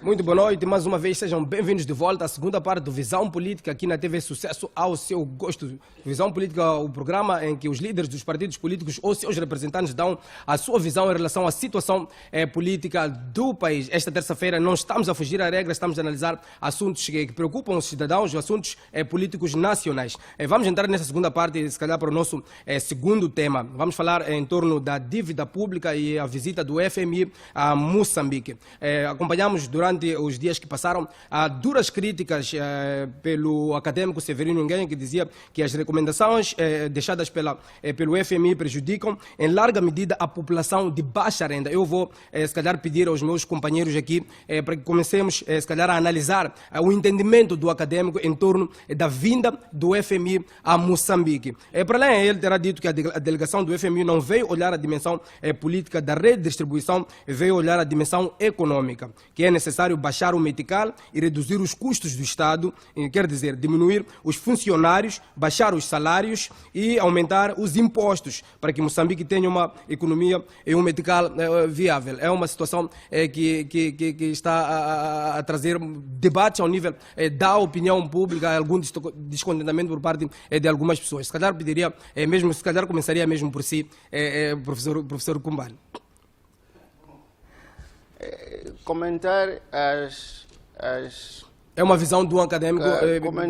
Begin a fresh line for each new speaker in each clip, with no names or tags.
Muito boa noite, mais uma vez sejam bem-vindos de volta à segunda parte do Visão Política aqui na TV Sucesso ao seu gosto. Visão Política, o programa em que os líderes dos partidos políticos ou seus representantes dão a sua visão em relação à situação política do país. Esta terça-feira não estamos a fugir à regra, estamos a analisar assuntos que preocupam os cidadãos, assuntos políticos nacionais. Vamos entrar nessa segunda parte, se calhar para o nosso segundo tema. Vamos falar em torno da dívida pública e a visita do FMI a Moçambique. Acompanhamos durante os dias que passaram duras críticas pelo acadêmico Severino Nguyen, que dizia que as recomendações deixadas pelo FMI prejudicam em larga medida a população de baixa renda. Eu vou, se calhar, pedir aos meus companheiros aqui para que comecemos, se calhar, a analisar o entendimento do acadêmico em torno da vinda do FMI a Moçambique. Para além, ele terá dito que a delegação do FMI não veio olhar a dimensão política da redistribuição, veio olhar a dimensão econômica, que é necessário baixar o metical e reduzir os custos do Estado, quer dizer, diminuir os funcionários, baixar os salários e aumentar os impostos para que Moçambique tenha uma economia e um metical viável. É uma situação que está a trazer debates ao nível da opinião pública, algum descontentamento por parte de algumas pessoas. Se calhar pediria mesmo, se calhar começaria mesmo por si, professor Kumbali.
Comentar
É uma visão do acadêmico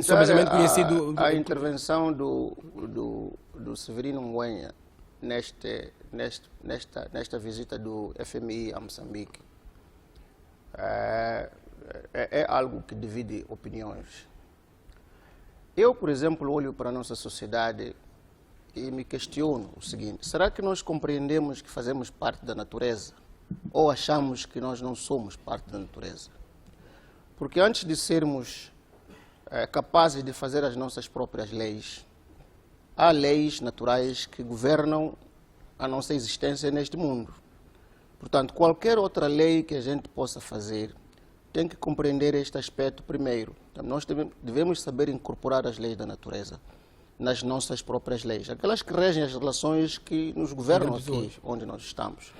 sobejamente conhecido.
A intervenção do Severino Nguyen nesta visita do FMI a Moçambique é algo que divide opiniões. Eu, por exemplo, olho para a nossa sociedade e me questiono o seguinte: será que nós compreendemos que fazemos parte da natureza? Ou achamos que nós não somos parte da natureza? Porque antes de sermos capazes de fazer as nossas próprias leis, há leis naturais que governam a nossa existência neste mundo. Portanto, qualquer outra lei que a gente possa fazer tem que compreender este aspecto primeiro. Então, nós devemos saber incorporar as leis da natureza nas nossas próprias leis, aquelas que regem as relações que nos governam aqui onde nós estamos.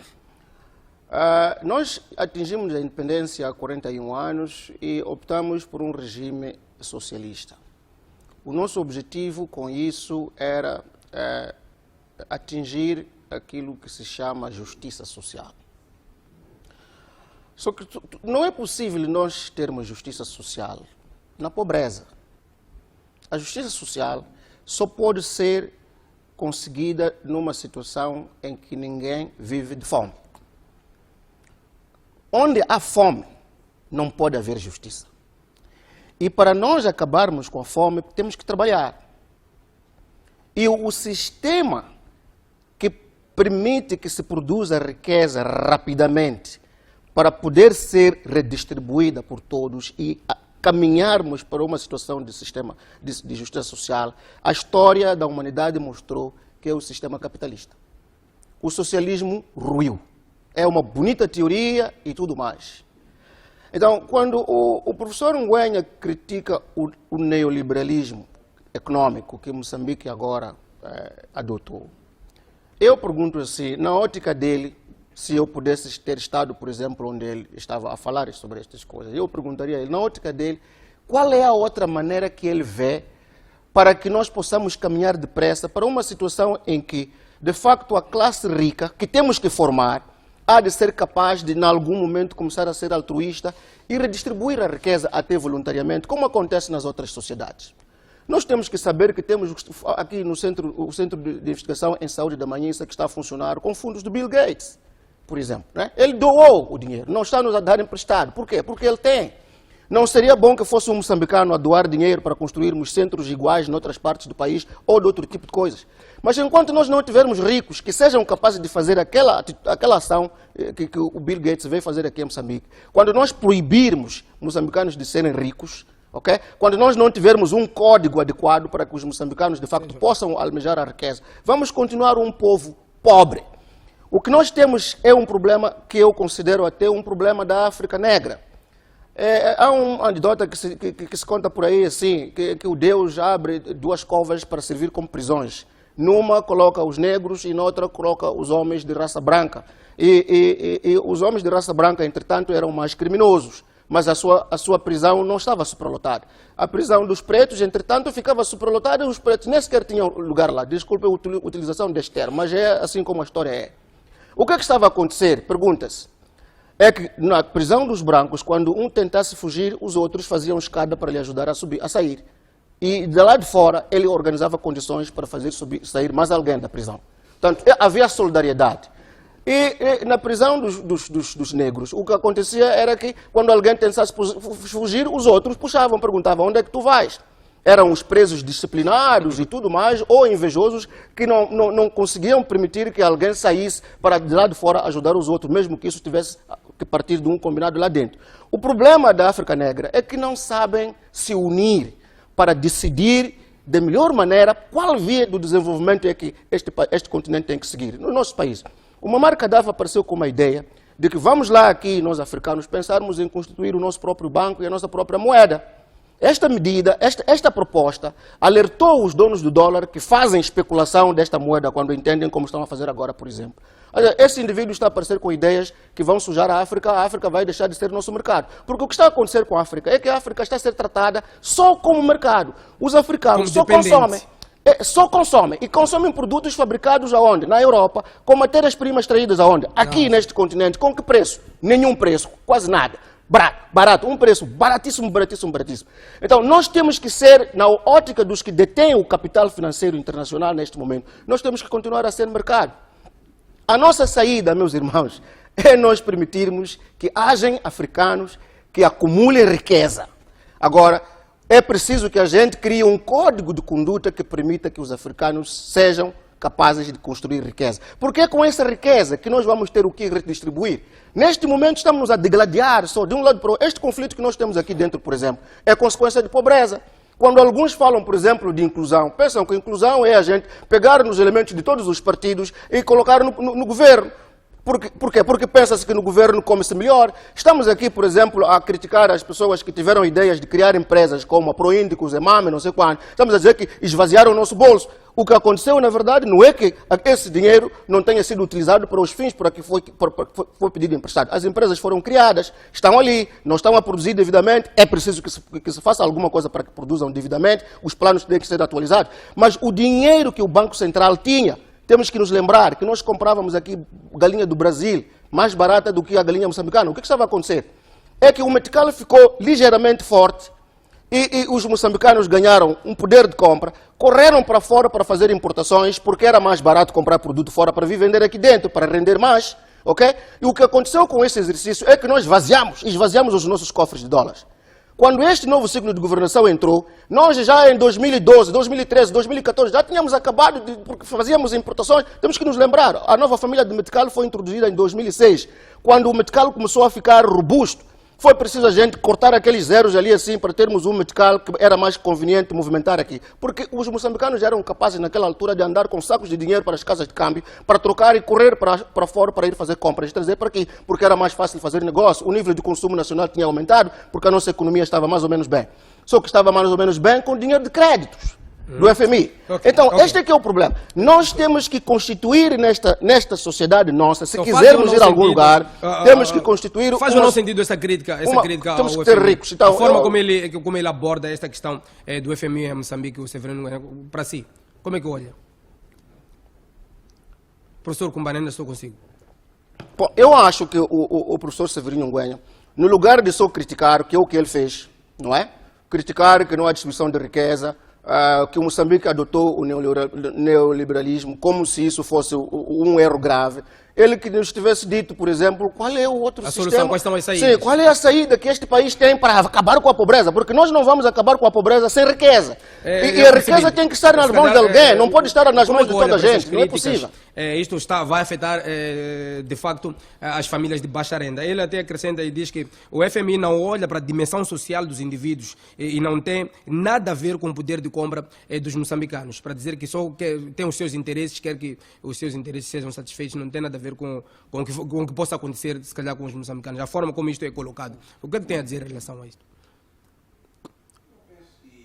Nós atingimos a independência há 41 anos e optamos por um regime socialista. O nosso objetivo com isso era atingir aquilo que se chama justiça social. Só que não é possível nós termos justiça social na pobreza. A justiça social só pode ser conseguida numa situação em que ninguém vive de fome. Onde há fome, não pode haver justiça. E para nós acabarmos com a fome, temos que trabalhar. E o sistema que permite que se produza riqueza rapidamente para poder ser redistribuída por todos e caminharmos para uma situação de sistema de justiça social, a história da humanidade mostrou que é o sistema capitalista. O socialismo ruiu. É uma bonita teoria e tudo mais. Então, quando o professor Nguyen critica o neoliberalismo econômico que Moçambique agora adotou, eu pergunto assim, na ótica dele, se eu pudesse ter estado, por exemplo, onde ele estava a falar sobre estas coisas, eu perguntaria a ele, na ótica dele, qual é a outra maneira que ele vê para que nós possamos caminhar depressa para uma situação em que, de facto, a classe rica, que temos que formar, há de ser capaz de, em algum momento, começar a ser altruísta e redistribuir a riqueza até voluntariamente, como acontece nas outras sociedades. Nós temos que saber que temos aqui no o Centro de Investigação em Saúde da Manhissa, que está a funcionar com fundos do Bill Gates, por exemplo. Né? Ele doou o dinheiro, não está nos a dar emprestado. Por quê? Porque ele tem. Não seria bom que fosse um moçambicano a doar dinheiro para construirmos centros iguais em outras partes do país ou de outro tipo de coisas? Mas enquanto nós não tivermos ricos que sejam capazes de fazer aquela ação que o Bill Gates veio fazer aqui em Moçambique, quando nós proibirmos moçambicanos de serem ricos, okay? Quando nós não tivermos um código adequado para que os moçambicanos de facto possam almejar a riqueza, vamos continuar um povo pobre. O que nós temos é um problema que eu considero até um problema da África Negra. Há um anedota que se conta por aí, assim, que o Deus abre duas covas para servir como prisões. Numa coloca os negros e noutra coloca os homens de raça branca. E os homens de raça branca, entretanto, eram mais criminosos. mas a sua prisão não estava superlotada. A prisão dos pretos, entretanto, ficava superlotada e os pretos nem sequer tinham lugar lá. Desculpe a utilização deste termo, mas é assim como a história é. O que é que estava a acontecer? Pergunta-se. É que na prisão dos brancos, quando um tentasse fugir, os outros faziam escada para lhe ajudar a sair. E de lá de fora, ele organizava condições para fazer sair mais alguém da prisão. Portanto, havia solidariedade. E na prisão dos negros, o que acontecia era que quando alguém tentasse fugir, os outros puxavam, perguntavam: onde é que tu vais? Eram os presos disciplinados e tudo mais, ou invejosos, que não conseguiam permitir que alguém saísse para de lá de fora ajudar os outros, mesmo que isso tivesse que partir de um combinado lá dentro. O problema da África Negra é que não sabem se unir para decidir da melhor maneira qual via do desenvolvimento é que este continente tem que seguir. No nosso país, o Muammar Gaddafi apareceu com uma ideia de que vamos lá aqui, nós africanos, pensarmos em constituir o nosso próprio banco e a nossa própria moeda. Esta medida, esta proposta, alertou os donos do dólar que fazem especulação desta moeda quando entendem como estão a fazer agora, por exemplo. Esse indivíduo está a aparecer com ideias que vão sujar a África vai deixar de ser nosso mercado. Porque o que está a acontecer com a África é que a África está a ser tratada só como mercado. Os africanos só consomem. E consomem produtos fabricados aonde? Na Europa, com matérias-primas extraídas aonde? Aqui neste continente. Com que preço? Nenhum preço, quase nada. Barato, um preço baratíssimo. Então, nós temos que ser, na ótica dos que detêm o capital financeiro internacional neste momento, nós temos que continuar a ser mercado. A nossa saída, meus irmãos, é nós permitirmos que hajam africanos que acumulem riqueza. Agora, é preciso que a gente crie um código de conduta que permita que os africanos sejam capazes de construir riqueza. Porque é com essa riqueza que nós vamos ter o que redistribuir. Neste momento estamos a degladiar só de um lado para o outro. Este conflito que nós temos aqui dentro, por exemplo, é consequência de pobreza. Quando alguns falam, por exemplo, de inclusão, pensam que inclusão é a gente pegar nos elementos de todos os partidos e colocar no governo. Por quê? Porque pensa-se que no governo come-se melhor. Estamos aqui, por exemplo, a criticar as pessoas que tiveram ideias de criar empresas como a Proíndicos, Emame, não sei quando. Estamos a dizer que esvaziaram o nosso bolso. O que aconteceu, na verdade, não é que esse dinheiro não tenha sido utilizado para os fins para que foi pedido emprestado. As empresas foram criadas, estão ali, não estão a produzir devidamente. É preciso que se faça alguma coisa para que produzam devidamente. Os planos têm que ser atualizados. Mas o dinheiro que o Banco Central tinha, temos que nos lembrar que nós comprávamos aqui galinha do Brasil mais barata do que a galinha moçambicana. O que estava a acontecer? É que o metical ficou ligeiramente forte e os moçambicanos ganharam um poder de compra, correram para fora para fazer importações porque era mais barato comprar produto fora para vir vender aqui dentro, para render mais. Okay? E o que aconteceu com esse exercício é que nós esvaziamos os nossos cofres de dólares. Quando este novo ciclo de governação entrou, nós já em 2012, 2013, 2014, já tínhamos acabado, porque fazíamos importações. Temos que nos lembrar, a nova família de metical foi introduzida em 2006. Quando o metical começou a ficar robusto, foi preciso a gente cortar aqueles zeros ali assim para termos um metical que era mais conveniente movimentar aqui. Porque os moçambicanos eram capazes naquela altura de andar com sacos de dinheiro para as casas de câmbio, para trocar e correr para fora para ir fazer compras, trazer para aqui, porque era mais fácil fazer negócio. O nível de consumo nacional tinha aumentado, porque a nossa economia estava mais ou menos bem. Só que estava mais ou menos bem com dinheiro de créditos do FMI. Então, este é que é o problema. Nós temos que constituir nesta sociedade nossa, se quisermos ir a algum lugar, temos que constituir...
Faz ou não sentido essa crítica
temos que ter ricos. Então,
a forma como ele aborda esta questão do FMI em Moçambique, o Severino, para si, como é que olha? Professor Kumbanenda, estou consigo.
Bom, eu acho que o professor Severino Ngwenya, no lugar de só criticar, que é o que ele fez, não é? Criticar que não há distribuição de riqueza, que o Moçambique adotou o neoliberalismo como se isso fosse um erro grave. Ele que nos tivesse dito, por exemplo, qual é o outro sistema...
solução, quais são as saídas?
Sim, qual é a saída que este país tem para acabar com a pobreza? Porque nós não vamos acabar com a pobreza sem riqueza. E a riqueza tem que estar nas mãos de alguém, não pode estar nas mãos de toda a gente, não é possível.
Isto vai afetar, de facto, as famílias de baixa renda. Ele até acrescenta e diz que o FMI não olha para a dimensão social dos indivíduos e não tem nada a ver com o poder de compra dos moçambicanos. Para dizer que só tem os seus interesses, quer que os seus interesses sejam satisfeitos, não tem nada a ver com o que possa acontecer, se calhar, com os moçambicanos. A forma como isto é colocado. O que é que tem a dizer em relação a isto?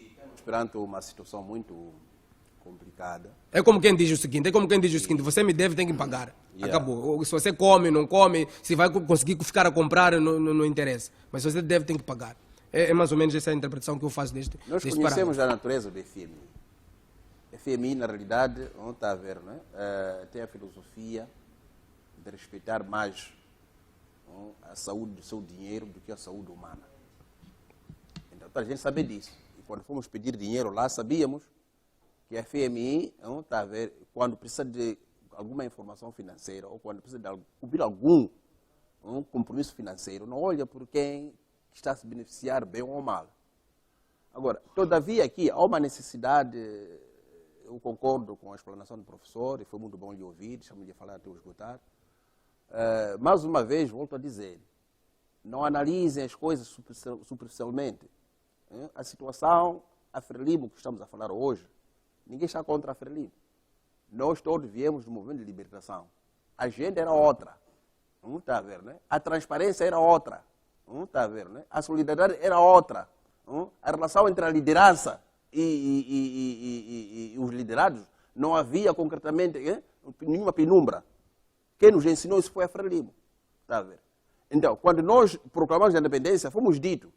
Estamos perante uma situação muito complicada.
É como quem diz o seguinte, você me deve, tem que pagar. Acabou. Ou se você come, não come, se vai conseguir ficar a comprar, não interessa. Mas se você deve, tem que pagar. É mais ou menos essa a interpretação que eu faço deste
Nós conhecemos a natureza do FMI. FMI, na realidade, não está a ver, né? Tem a filosofia de respeitar mais a saúde do seu dinheiro do que a saúde humana. Então, a gente sabe disso. E quando fomos pedir dinheiro lá, sabíamos que a FMI, não está a ver, quando precisa de alguma informação financeira ou quando precisa de cumprir algum compromisso financeiro, não olha por quem está a se beneficiar bem ou mal. Agora, todavia aqui há uma necessidade, eu concordo com a explanação do professor, e foi muito bom lhe ouvir, deixa-me lhe falar até eu esgotar. Mais uma vez, volto a dizer, não analisem as coisas superficialmente. A situação, a Frelimo que estamos a falar hoje, ninguém está contra a Frelimo. Nós todos viemos do movimento de libertação. A agenda era outra. Não está a ver, né? A transparência era outra. Não está a ver, né? A solidariedade era outra. A relação entre a liderança e os liderados não havia concretamente nenhuma penumbra. Quem nos ensinou isso foi a Frelimo. Está a ver? Então, quando nós proclamamos a independência, fomos dito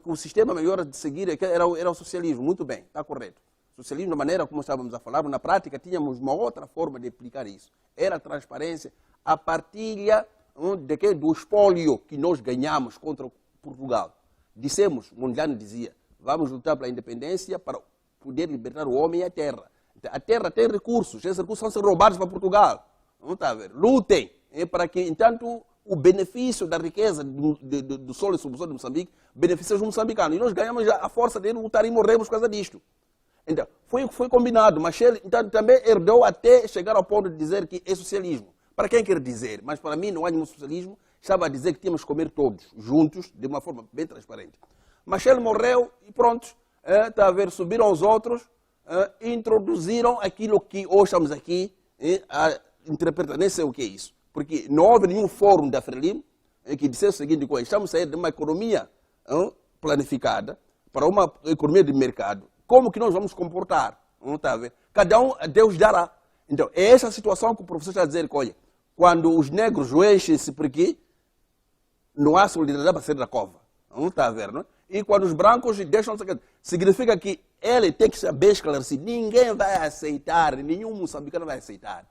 que o sistema melhor de seguir era o socialismo. Muito bem, está correto. Socialismo, da maneira como estávamos a falar, na prática tínhamos uma outra forma de aplicar isso. Era a transparência, a partilha do espólio que nós ganhamos contra Portugal. Dissemos, Mondlane dizia, vamos lutar pela independência para poder libertar o homem e a terra. A terra tem recursos, esses recursos vão ser roubados para Portugal. Não está a ver? Lutem para que, entanto, o benefício da riqueza do solo e subsolo de Moçambique beneficie os moçambicanos. E nós ganhamos a força de lutar e morremos por causa disto. Então, foi o que foi combinado, mas ele então, também herdou até chegar ao ponto de dizer que é socialismo. Para quem quer dizer? Mas para mim não há nenhum socialismo. Estava a dizer que tínhamos que comer todos, juntos, de uma forma bem transparente. Mas ele morreu e pronto, está a ver, subiram os outros, introduziram aquilo que hoje estamos aqui a interpretar, nem sei o que é isso. Porque não houve nenhum fórum da Frelimo que dissesse o seguinte coisa, estamos a sair de uma economia planificada para uma economia de mercado. Como que nós vamos comportar? Não está a ver? Cada um, Deus dará. Então, é essa a situação que o professor está a dizer que, olha, quando os negros enchem-se porque não há solidariedade para sair da cova. Não está a ver, não? E quando os brancos deixam... Significa que ele tem que ser bem esclarecido. Ninguém vai aceitar, nenhum moçambicano vai aceitar.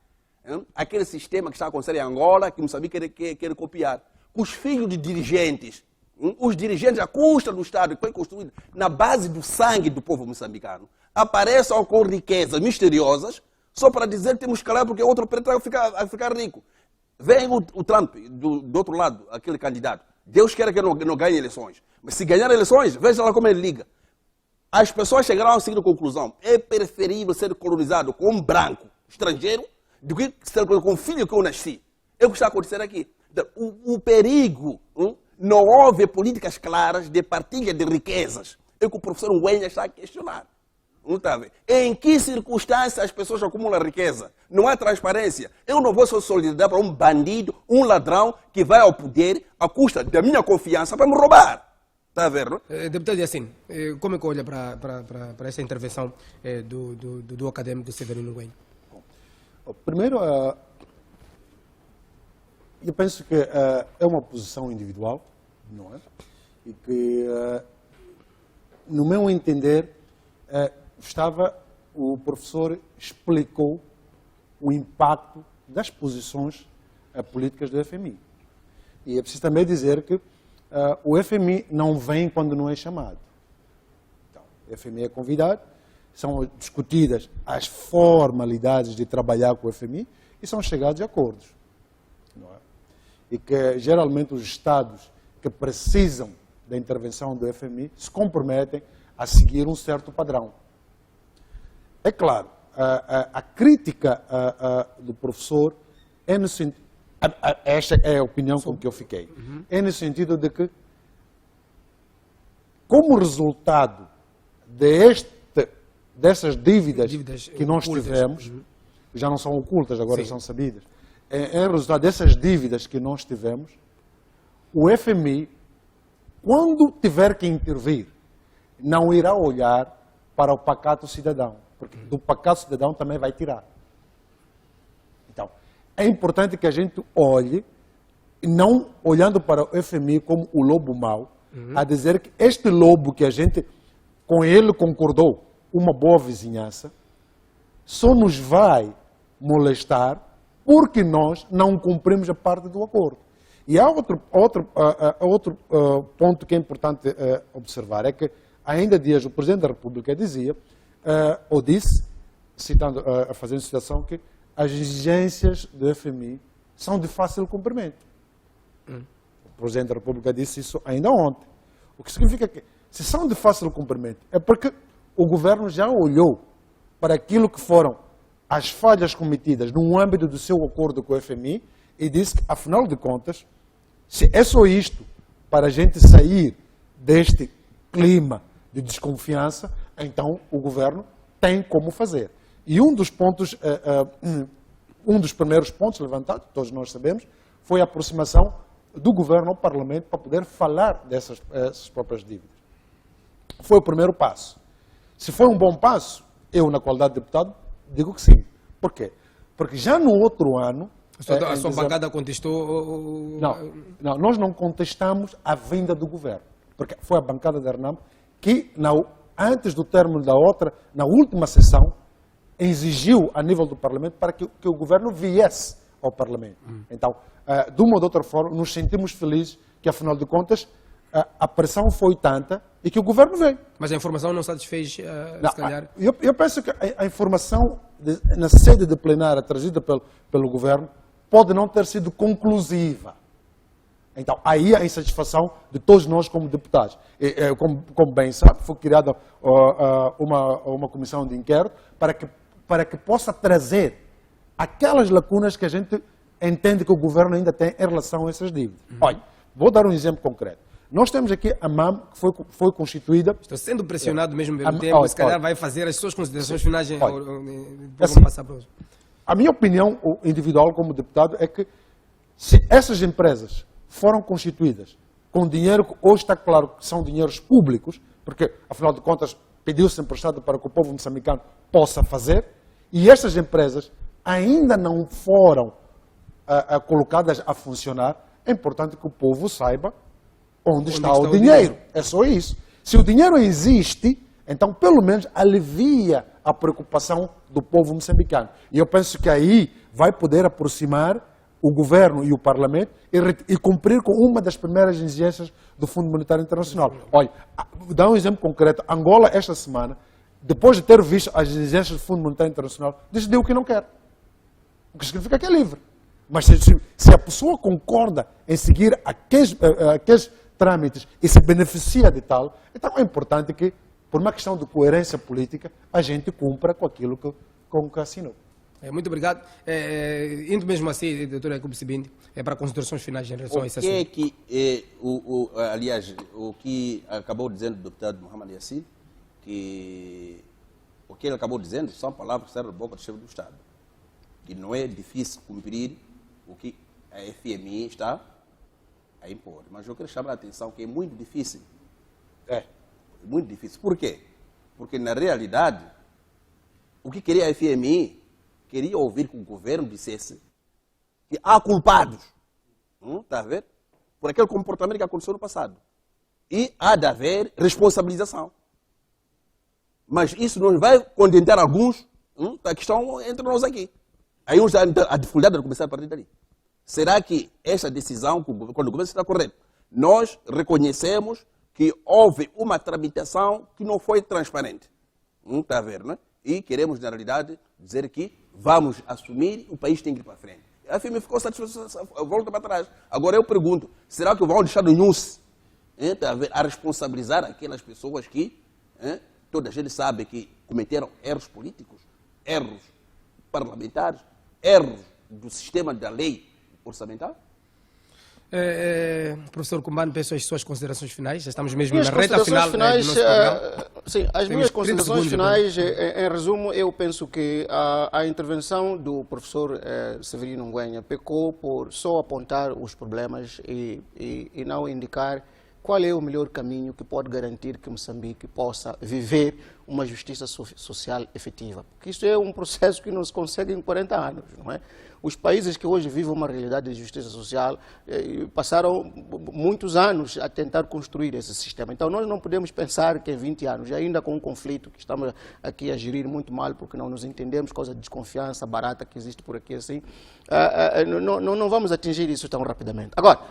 Aquele sistema que está acontecendo em Angola, que Moçambique quer copiar. Os filhos de dirigentes, os dirigentes, à custa do Estado, que foi construído na base do sangue do povo moçambicano, apareçam com riquezas misteriosas, só para dizer que temos que calar porque outro preto vai ficar rico. Vem o Trump, do outro lado, aquele candidato. Deus quer que não ganhe eleições. Mas se ganhar eleições, veja lá como ele liga. As pessoas chegaram à seguinte conclusão. É preferível ser colonizado com um branco estrangeiro do que ser com um filho que eu nasci. É o que está acontecendo aqui. O perigo, não houve políticas claras de partilha de riquezas. É o que o professor Nguyen está a questionar. Não está a ver? Em que circunstâncias as pessoas acumulam riqueza? Não há transparência. Eu não vou ser solidário para um bandido, um ladrão que vai ao poder à custa da minha confiança para me roubar. Está a ver, não?
Deputado Yacine, como é que olha para essa intervenção do acadêmico Severino Nguyen?
Primeiro, eu penso que é uma posição individual, não é? E que, no meu entender, o professor explicou o impacto das posições políticas do FMI. E é preciso também dizer que o FMI não vem quando não é chamado. Então, o FMI é convidado, são discutidas as formalidades de trabalhar com o FMI e são chegados a acordos. Não é? E que, geralmente, os Estados que precisam da intervenção do FMI se comprometem a seguir um certo padrão. É claro, a crítica do professor é no sentido... Esta é a opinião com que eu fiquei. É no sentido de que, como resultado dessas dívidas que nós tivemos, já não são ocultas, agora são sabidas, é resultado dessas dívidas que nós tivemos, o FMI, quando tiver que intervir, não irá olhar para o pacato cidadão. porque do pacato cidadão também vai tirar. Então, é importante que a gente olhe, não olhando para o FMI como o lobo mau, a dizer que este lobo que a gente, com ele concordou, uma boa vizinhança, só nos vai molestar porque nós não cumprimos a parte do acordo. E há outro ponto que é importante observar, é que ainda dias o Presidente da República dizia, ou disse, citando, fazendo citação, que as exigências do FMI são de fácil cumprimento. O Presidente da República disse isso ainda ontem. O que significa que, se são de fácil cumprimento, é porque o governo já olhou para aquilo que foram as falhas cometidas no âmbito do seu acordo com o FMI e disse que, afinal de contas, se é só isto para a gente sair deste clima de desconfiança, então o governo tem como fazer. E um dos pontos, um dos primeiros pontos levantados, todos nós sabemos, foi a aproximação do governo ao Parlamento para poder falar dessas próprias dívidas. Foi o primeiro passo. Se foi um bom passo, eu, na qualidade de deputado, digo que sim. Por quê? Porque já no outro ano...
A sua bancada contestou...
Não, nós não contestamos a vinda do governo. Porque foi a bancada da RENAM que, antes do término da outra, na última sessão, exigiu, a nível do Parlamento, para que o governo viesse ao Parlamento. Então, de uma ou de outra forma, nos sentimos felizes que, afinal de contas, a pressão foi tanta e que o governo veio.
Mas a informação não satisfez, se calhar?
Eu penso que a informação na sede de plenária trazida pelo governo pode não ter sido conclusiva. Então, aí a insatisfação de todos nós como deputados. Como bem sabe, foi criada uma comissão de inquérito para que possa trazer aquelas lacunas que a gente entende que o governo ainda tem em relação a essas dívidas. Olha, vou dar um exemplo concreto. Nós temos aqui a MAM, que foi constituída...
Estou sendo pressionado mesmo pelo tempo, se calhar vai fazer as suas considerações finais, depois vamos passar para os...
A minha opinião individual como deputado é que se essas empresas foram constituídas com dinheiro que hoje está claro que são dinheiros públicos, porque, afinal de contas, pediu-se emprestado para que o povo moçambicano possa fazer, e estas empresas ainda não foram colocadas a funcionar, é importante que o povo saiba onde está o dinheiro. É só isso. Se o dinheiro existe, então pelo menos alivia a preocupação do povo moçambicano. E eu penso que aí vai poder aproximar o governo e o Parlamento e cumprir com uma das primeiras exigências do Fundo Monetário Internacional. Olha, vou dar um exemplo concreto. Angola, esta semana, depois de ter visto as exigências do Fundo Monetário Internacional, decidiu que não quer. O que significa que é livre. Mas se a pessoa concorda em seguir aqueles trâmites e se beneficia de tal, então é importante que, por uma questão de coerência política, a gente cumpra com aquilo que assinou.
Muito obrigado. Indo mesmo assim, doutor Jacob Sibindi, para considerações finais em relação a esse assunto.
Aliás, o que acabou dizendo o deputado Mohamed Yassin, que o que ele acabou dizendo são palavras que saíram da boca do chefe do Estado, que não é difícil cumprir o que a FMI está a impor. Mas eu quero chamar a atenção que é muito difícil. É muito difícil. Por quê? Porque, na realidade, o que queria a FMI queria ouvir que o governo dissesse que há culpados, está a ver? Por aquele comportamento que aconteceu no passado. E há de haver responsabilização. Mas isso não vai contentar alguns que estão entre nós aqui. Aí a dificuldade de começar a partir dali. Será que esta decisão, quando o governo está correto, nós reconhecemos que houve uma tramitação que não foi transparente? Está a ver, não é? E queremos, na realidade, dizer que vamos assumir, o país tem que ir para frente. A FMI ficou satisfeita, volta para trás. Agora eu pergunto, será que vão deixar do NUS a responsabilizar aquelas pessoas que toda a gente sabe que cometeram erros políticos, erros parlamentares, erros do sistema da lei orçamental?
Professor
Kumbano, peço as suas considerações finais. Já estamos mesmo na reta final do nosso programa.
Sim, as minhas considerações finais, em resumo, eu penso que a intervenção do professor Severino Ngüenya pecou por só apontar os problemas e não indicar qual é o melhor caminho que pode garantir que Moçambique possa viver uma justiça social efetiva. Porque isso é um processo que não se consegue em 40 anos, não é? Os países que hoje vivem uma realidade de justiça social passaram muitos anos a tentar construir esse sistema. Então nós não podemos pensar que em 20 anos, ainda com um conflito que estamos aqui a gerir muito mal porque não nos entendemos, causa de desconfiança barata que existe por aqui assim, não vamos atingir isso tão rapidamente. Agora,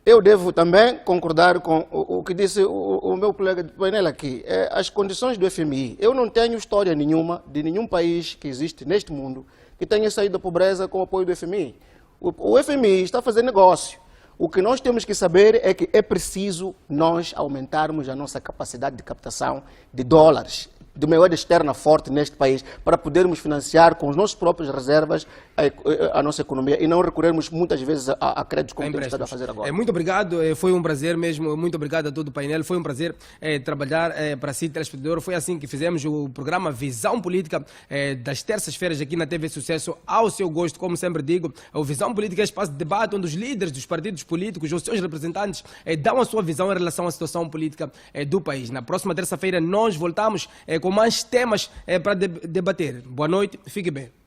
eu devo também concordar com o que disse o meu colega de painel aqui. As condições do FMI, eu não tenho história nenhuma de nenhum país que existe neste mundo que tenha saído da pobreza com o apoio do FMI. O FMI está a fazer negócio. O que nós temos que saber é que é preciso nós aumentarmos a nossa capacidade de captação de dólares, de moeda externa forte neste país, para podermos financiar com as nossas próprias reservas a nossa economia e não recorrermos muitas vezes a créditos como temos estado a fazer agora.
Muito obrigado, foi um prazer mesmo, muito obrigado a todo o painel, foi um prazer trabalhar para si, telespectador. Foi assim que fizemos o programa Visão Política das terças-feiras aqui na TV Sucesso, ao seu gosto, como sempre digo. O Visão Política é espaço de debate onde os líderes dos partidos políticos, os seus representantes, dão a sua visão em relação à situação política do país. Na próxima terça-feira nós voltamos com mais temas para debater. Boa noite, fique bem.